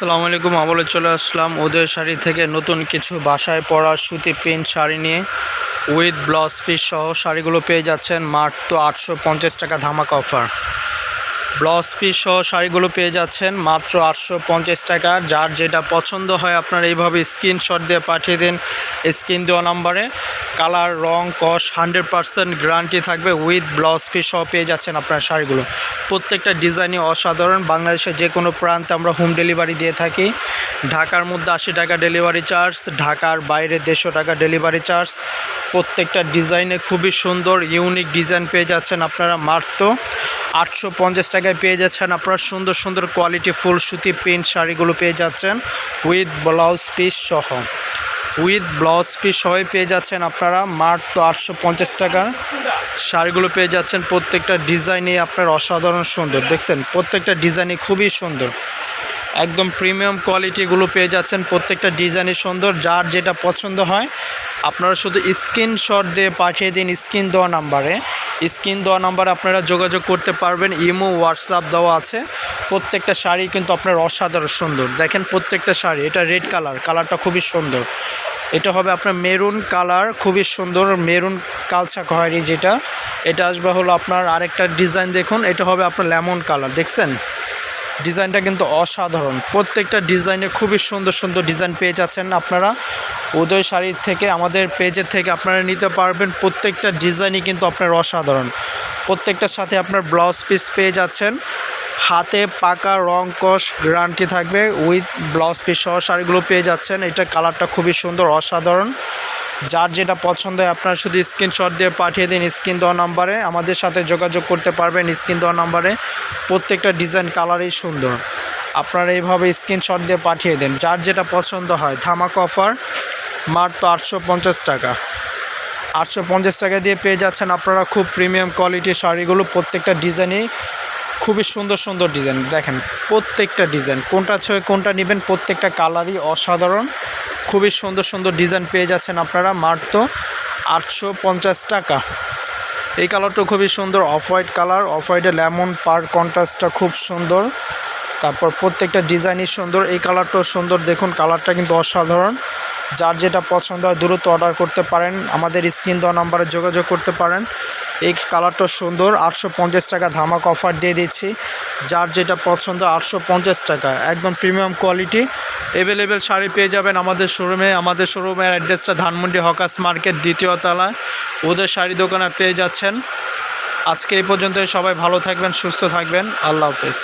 আসসালামু আলাইকুম। আবারও চলে আসলাম উদয় শাড়ি থেকে নতুন কিছু বাসায় পরা সুতি প্রিন্ট শাড়ি নিয়ে উইথ ব্লাউজ পিস সহ শাড়িগুলো পেয়ে যাচ্ছেন মাত্র 850 টাকা ধামাকা অফার। ব্লাউজ পিস সহ শাড়িগুলো পেয়ে যাচ্ছেন মাত্র 850 টাকা। যার যেটা পছন্দ হয় আপনারা এইভাবে স্ক্রিনশট দিয়ে পাঠিয়ে দিন স্ক্রিন দেওয়া নাম্বারে। কালার রং কস 100% গ্যারান্টি থাকবে। উইথ ব্লাউজ পিস সহ পেয়ে যাচ্ছেন আপনার শাড়িগুলো। প্রত্যেকটা ডিজাইনই অসাধারণ। বাংলাদেশের যে কোনো প্রান্তে আমরা হোম ডেলিভারি দিয়ে থাকি। ঢাকার মধ্যে 80 টাকা ডেলিভারি চার্জ, ঢাকার বাইরে 150 টাকা ডেলিভারি চার্জ। প্রত্যেকটা ডিজাইনে খুবই সুন্দর ইউনিক ডিজাইন পেয়ে যাচ্ছেন আপনারা মাত্র 850 টাকায় পেয়ে যাচ্ছেন আপনারা সুন্দর সুন্দর কোয়ালিটি ফুল সুতি প্রিন্ট শাড়িগুলো পেয়ে যাচ্ছেন উইথ ব্লাউজ পিস সহ। উইথ ব্লাউজ পিস সহ পেয়ে যাচ্ছেন আপনারা মাত্র 850 টাকার শাড়িগুলো পেয়ে যাচ্ছেন। প্রত্যেকটা ডিজাইনই আপনার অসাধারণ সুন্দর। দেখছেন প্রত্যেকটা ডিজাইনই খুবই সুন্দর, একদম প্রিমিয়াম কোয়ালিটিগুলো পেয়ে যাচ্ছেন। প্রত্যেকটা ডিজাইনই সুন্দর। যার যেটা পছন্দ হয় আপনারা শুধু স্ক্রিনশট দিয়ে পাঠিয়ে দিন স্ক্রিন দেওয়া নাম্বারে। স্ক্রিন দেওয়া নাম্বারে আপনারা যোগাযোগ করতে পারবেন। ইমো হোয়াটসঅ্যাপ দেওয়া আছে। প্রত্যেকটা শাড়ি কিন্তু আপনার অসাধারণ সুন্দর। দেখেন প্রত্যেকটা শাড়ি, এটা রেড কালারটা খুবই সুন্দর। এটা হবে আপনার মেরুন কালার, খুবই সুন্দর মেরুন কালচা খয়েরি যেটা। এটা আসবে হলো আপনার আরেকটা ডিজাইন দেখুন, এটা হবে আপনার লেমন কালার। দেখছেন ডিজাইনটা কিন্তু অসাধারণ। প্রত্যেকটা ডিজাইনে খুবই সুন্দর সুন্দর ডিজাইন পেয়ে যাচ্ছেন আপনারা উদয় শাড়ির থেকে। আমাদের পেজের থেকে আপনারা নিতে পারবেন। প্রত্যেকটা ডিজাইনই কিন্তু আপনার অসাধারণ। প্রত্যেকটার সাথে আপনার ব্লাউজ পিস পেয়ে যাচ্ছেন। হাতে পাকা রং কস গ্যারান্টি থাকবে। উইথ ব্লাউজ পিস সহ শাড়িগুলো পেয়ে যাচ্ছেন। এটা কালারটা খুবই সুন্দর অসাধারণ। যার যেটা পছন্দ হয় আপনারা শুধু স্ক্রিনশট দিয়ে পাঠিয়ে দিন স্ক্রিন দেওয়া নাম্বারে। আমাদের সাথে যোগাযোগ করতে পারবেন স্ক্রিন দেওয়া নাম্বারে। প্রত্যেকটা ডিজাইন কালারই সুন্দর। আপনারা এইভাবে স্ক্রিনশট দিয়ে পাঠিয়ে দেন। যার যেটা পছন্দ হয়। ধামাকা অফার মাত্র 850 টাকা। 850 টাকা দিয়ে পেয়ে যাচ্ছেন আপনারা খুব প্রিমিয়াম কোয়ালিটির শাড়িগুলো। প্রত্যেকটা ডিজাইনই খুবই সুন্দর সুন্দর ডিজাইন। দেখেন প্রত্যেকটা ডিজাইন কোনটা ছয় কোনটা নেবেন, প্রত্যেকটা কালারই অসাধারণ। খুবই সুন্দর সুন্দর ডিজাইন পেয়ে যাচ্ছেন আপনারা মাত্র 850 টাকা। এই কালারটা খুবই সুন্দর, অফ হোয়াইট কালার। অফ হোয়াইটে লেমন পার কন্ট্রাস্টটা খুব সুন্দর। তারপর প্রত্যেকটা ডিজাইনই সুন্দর। এই কালারটাও সুন্দর, দেখুন কালারটা কিন্তু অসাধারণ। যার যেটা পছন্দ হয় দ্রুত অর্ডার করতে পারেন। আমাদের স্ক্রিন দেওয়া নাম্বারে যোগাযোগ করতে পারেন। এই কালারটা সুন্দর। 850 টাকা ধামাকা অফার দিয়ে দিচ্ছি। যার যেটা পছন্দ 850 টাকা একদম প্রিমিয়াম কোয়ালিটি অ্যাভেলেবেল শাড়ি পেয়ে যাবেন আমাদের শোরুমে। আমাদের শোরুমের অ্যাড্রেসটা ধানমন্ডি হকার্স মার্কেট 2য় তলায় ওদের শাড়ি দোকানে পেয়ে যাচ্ছেন। আজকে এই পর্যন্তই। সবাই ভালো থাকবেন, সুস্থ থাকবেন। আল্লাহ হাফেজ।